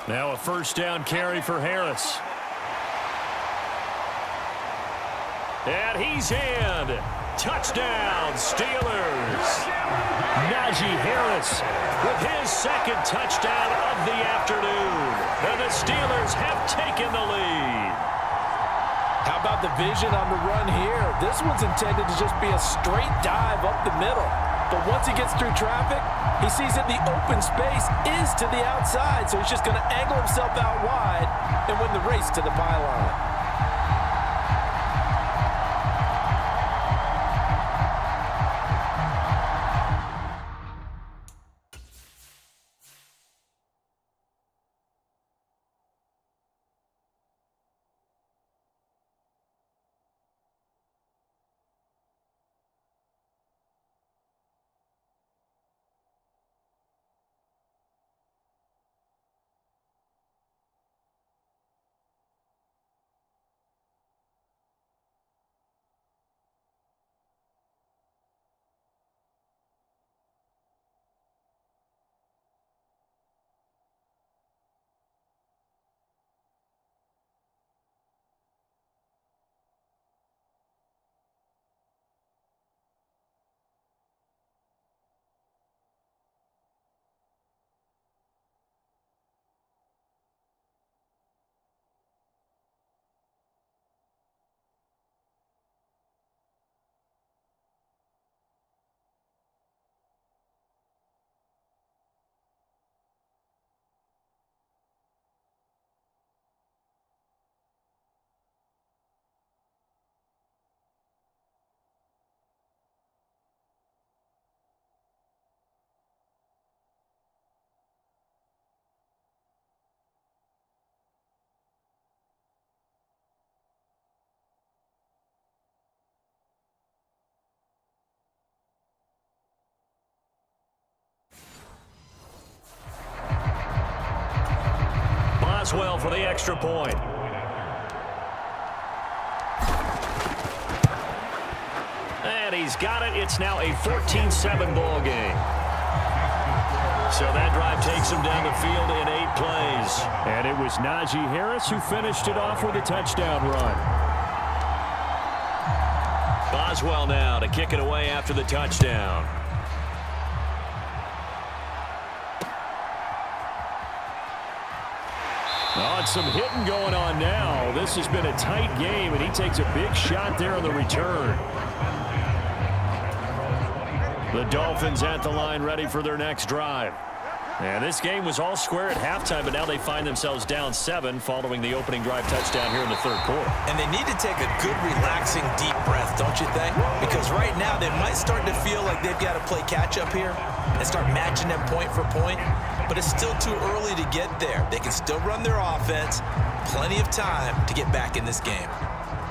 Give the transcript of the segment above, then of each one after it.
Now a first down carry for Harris. And he's in. Touchdown, Steelers. Najee Harris with his second touchdown of the afternoon. And the Steelers have taken the lead. How about the vision on the run here? This one's intended to just be a straight dive up the middle. But once he gets through traffic, he sees that the open space is to the outside, so he's just going to angle himself out wide and win the race to the pylon. Well for the extra point. And he's got it. It's now a 14-7 ball game. So that drive takes him down the field in 8 plays. And it was Najee Harris who finished it off with a touchdown run. Boswell now to kick it away after the touchdown. Oh, and some hitting going on now. This has been a tight game, and he takes a big shot there on the return. The Dolphins at the line ready for their next drive. And this game was all square at halftime, but now they find themselves down 7 following the opening drive touchdown here in the third quarter. And they need to take a good, relaxing, deep breath, don't you think? Because right now they might start to feel like they've got to play catch-up here and start matching them point for point. But it's still too early to get there. They can still run their offense. Plenty of time to get back in this game.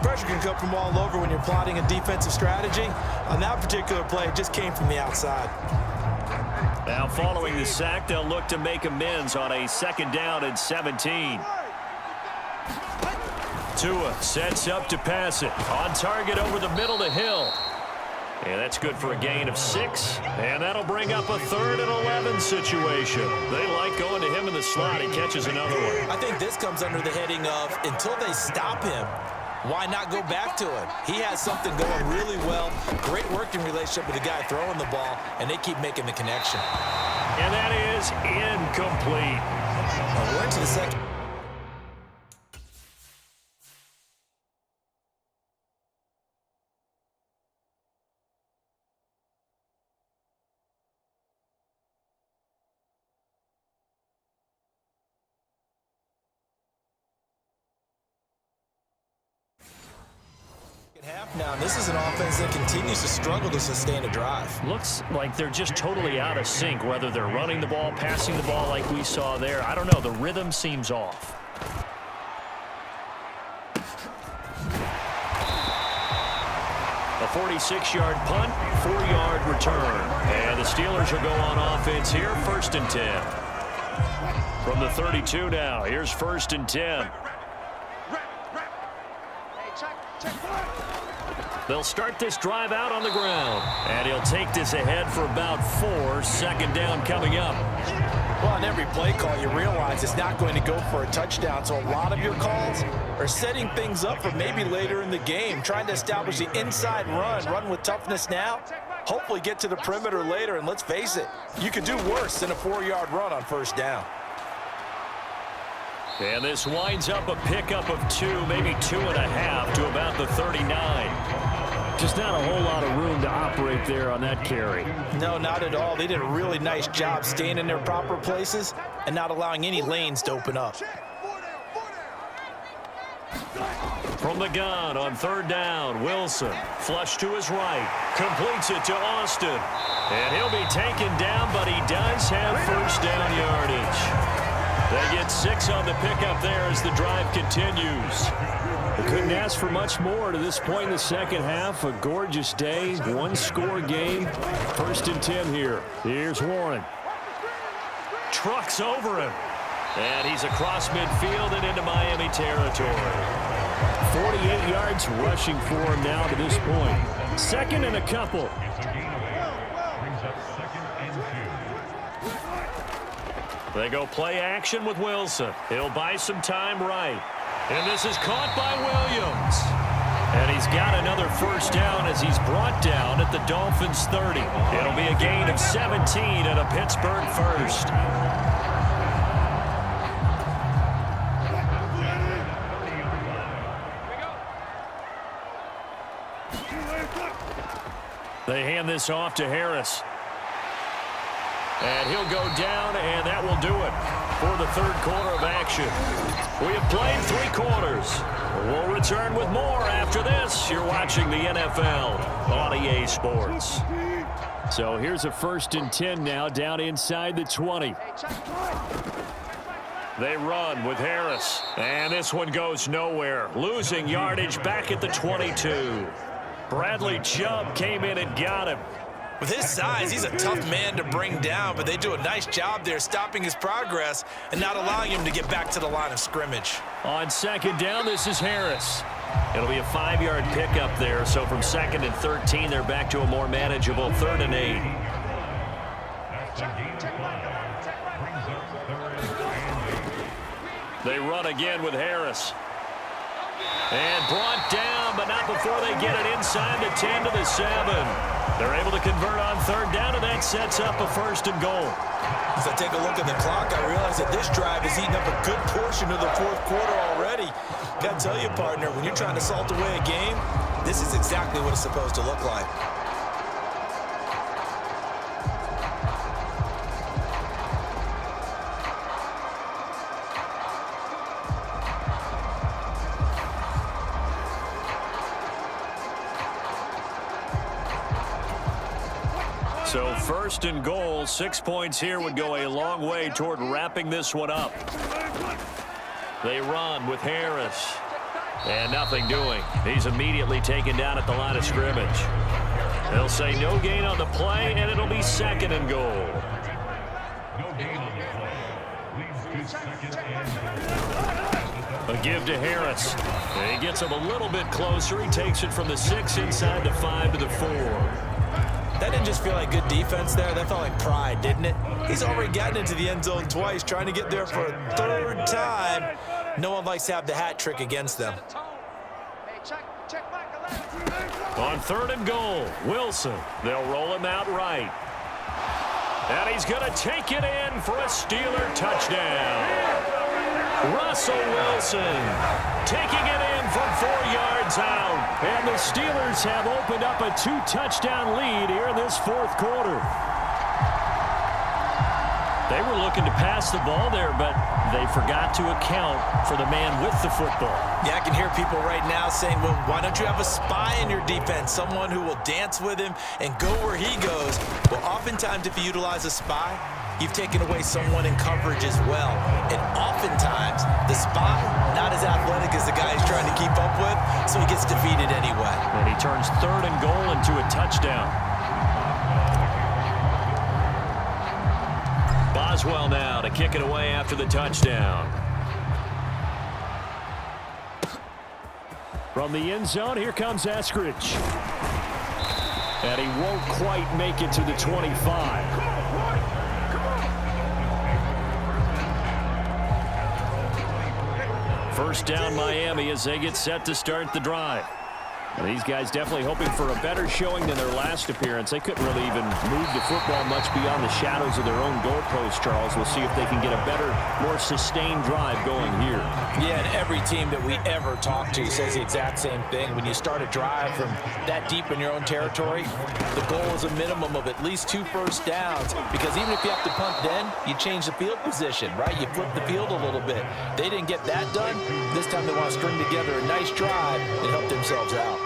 Pressure can come from all over when you're plotting a defensive strategy. On that particular play, it just came from the outside. Now following the sack, they'll look to make amends on a 2nd down and 17. Tua sets up to pass it. On target over the middle to Hill. And that's good for a gain of 6. And that'll bring up a 3rd and 11 situation. They like going to him in the slot. He catches another one. I think this comes under the heading of until they stop him, why not go back to him? He has something going really well. Great working relationship with the guy throwing the ball, and they keep making the connection. And that is incomplete. We're into the second. Half now, and this is an offense that continues to struggle to sustain a drive. Looks like they're just totally out of sync, whether they're running the ball, passing the ball like we saw there. I don't know. The rhythm seems off. A 46-yard punt, 4-yard return. And the Steelers will go on offense here, 1st and 10. From the 32 now, here's 1st and 10. They'll start this drive out on the ground. And he'll take this ahead for about 4. 2nd down coming up. Well, on every play call, you realize it's not going to go for a touchdown, so a lot of your calls are setting things up for maybe later in the game, trying to establish the inside run with toughness now, hopefully get to the perimeter later, and let's face it, you could do worse than a 4-yard run on first down. And this winds up a pickup of 2, maybe 2.5 to about the 39. Just not a whole lot of room to operate there on that carry. No, not at all. They did a really nice job staying in their proper places and not allowing any lanes to open up. From the gun on third down, Wilson. Flush to his right. Completes it to Austin. And he'll be taken down, but he does have first down yardage. They get 6 on the pickup there as the drive continues. They couldn't ask for much more to this point in the second half. A gorgeous day, one-score game. 1st and 10 here. Here's Warren. Trucks over him. And he's across midfield and into Miami territory. 48 yards rushing for him now to this point. 2nd and a couple. They go play action with Wilson. He'll buy some time right. And this is caught by Williams. And he's got another first down as he's brought down at the Dolphins' 30. It'll be a gain of 17 and a Pittsburgh first. They hand this off to Harris. And he'll go down, and that will do it for the 3rd quarter of action. We have played 3 quarters. We'll return with more after this. You're watching the NFL on EA Sports. So here's a 1st and 10 now down inside the 20. They run with Harris. And this one goes nowhere. Losing yardage back at the 22. Bradley Chubb came in and got him. With his size, he's a tough man to bring down, but they do a nice job there stopping his progress and not allowing him to get back to the line of scrimmage. On 2nd down, this is Harris. It'll be a 5-yard pickup there, so from 2nd and 13, they're back to a more manageable 3rd and 8. They run again with Harris. And brought down, but not before they get it inside the 10 to the 7. They're able to convert on 3rd down, and that sets up a 1st and goal. As I take a look at the clock, I realize that this drive has eaten up a good portion of the 4th quarter already. Got to tell you, partner, when you're trying to salt away a game, this is exactly what it's supposed to look like. So 1st and goal, 6 points here would go a long way toward wrapping this one up. They run with Harris. And nothing doing. He's immediately taken down at the line of scrimmage. They'll say no gain on the play, and it'll be 2nd and goal. A give to Harris. He gets him a little bit closer. He takes it from the 6 inside the 5 to the 4. That didn't just feel like good defense there. That felt like pride, didn't it? He's already gotten into the end zone twice, trying to get there for a 3rd time. No one likes to have the hat trick against them. On 3rd and goal, Wilson. They'll roll him out right. And he's going to take it in for a Steeler touchdown. Russell Wilson taking it in from 4 yards out. And the Steelers have opened up a 2-touchdown lead here in this 4th quarter. They were looking to pass the ball there, but they forgot to account for the man with the football. Yeah, I can hear people right now saying, well, why don't you have a spy in your defense, someone who will dance with him and go where he goes? Well, oftentimes if you utilize a spy, you've taken away someone in coverage as well. And oftentimes, the spy, not as athletic as the guy he's trying to keep up with, so he gets defeated anyway. And he turns 3rd and goal into a touchdown. Boswell now to kick it away after the touchdown. From the end zone, here comes Eskridge. And he won't quite make it to the 25. First down Miami as they get set to start the drive. And these guys definitely hoping for a better showing than their last appearance. They couldn't really even move the football much beyond the shadows of their own goalpost, Charles. We'll see if they can get a better, more sustained drive going here. Yeah, and every team that we ever talk to says the exact same thing. When you start a drive from that deep in your own territory, the goal is a minimum of at least 2 first downs, because even if you have to punt then, you change the field position, right? You flip the field a little bit. They didn't get that done. This time they want to string together a nice drive and help themselves out.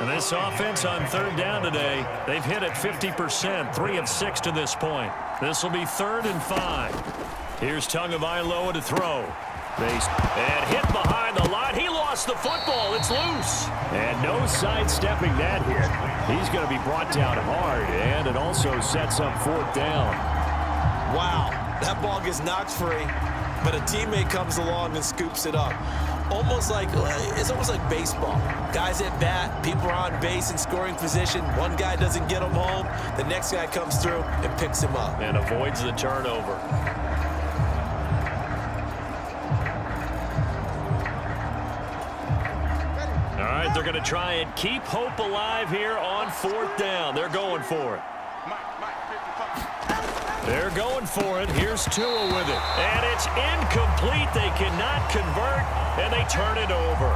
And this offense on third down today, they've hit it 50%, 3 of 6 to this point. This will be 3rd and 5. Here's Tagovailoa to throw. And hit behind the line. He lost the football. It's loose. And no sidestepping that hit. He's going to be brought down hard, and it also sets up 4th down. Wow, that ball gets knocked free, but a teammate comes along and scoops it up. It's almost like baseball. Guys at bat, people are on base in scoring position. One guy doesn't get him home. The next guy comes through and picks him up. And avoids the turnover. All right, they're going to try and keep hope alive here on 4th down. They're going for it. They're going for it. Here's Tua with it. And it's incomplete. They cannot convert, and they turn it over.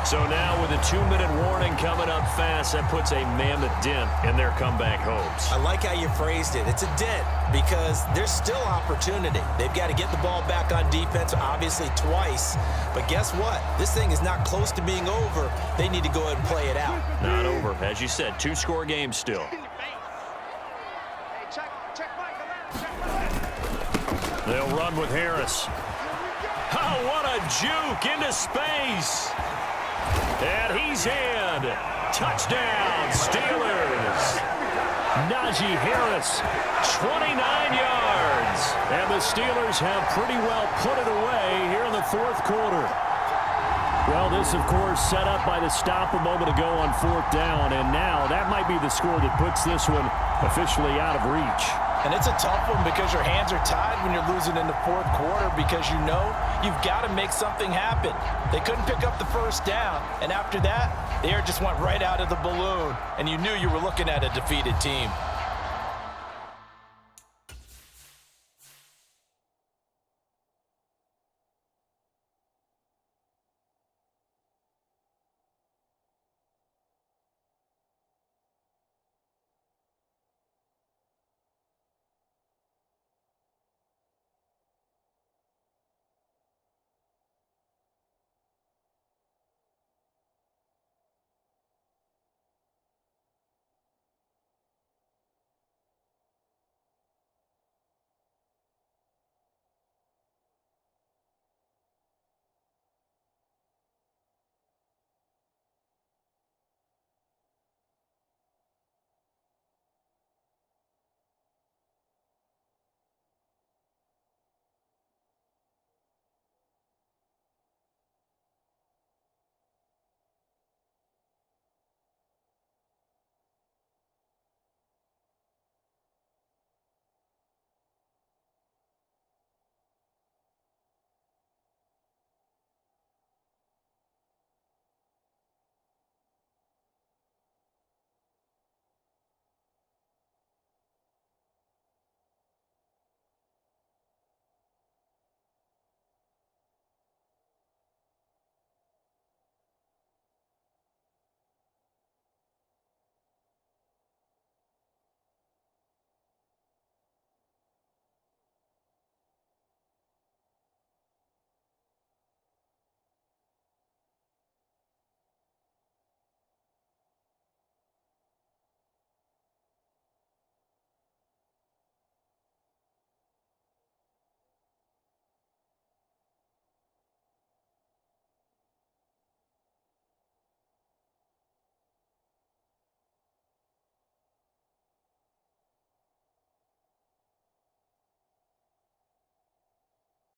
So now with a 2-minute warning coming up fast, that puts a mammoth dent in their comeback hopes. I like how you phrased it. It's a dent because there's still opportunity. They've got to get the ball back on defense, obviously twice. But guess what? This thing is not close to being over. They need to go ahead and play it out. Not over. As you said, 2-score game still. They'll run with Harris. Oh, what a juke into space. And he's in. Touchdown, Steelers. Najee Harris, 29 yards. And the Steelers have pretty well put it away here in the 4th quarter. Well, this, of course, set up by the stop a moment ago on 4th down. And now that might be the score that puts this one officially out of reach. And it's a tough one because your hands are tied when you're losing in the 4th quarter, because you know you've got to make something happen. They couldn't pick up the first down, and after that, the air just went right out of the balloon, and you knew you were looking at a defeated team.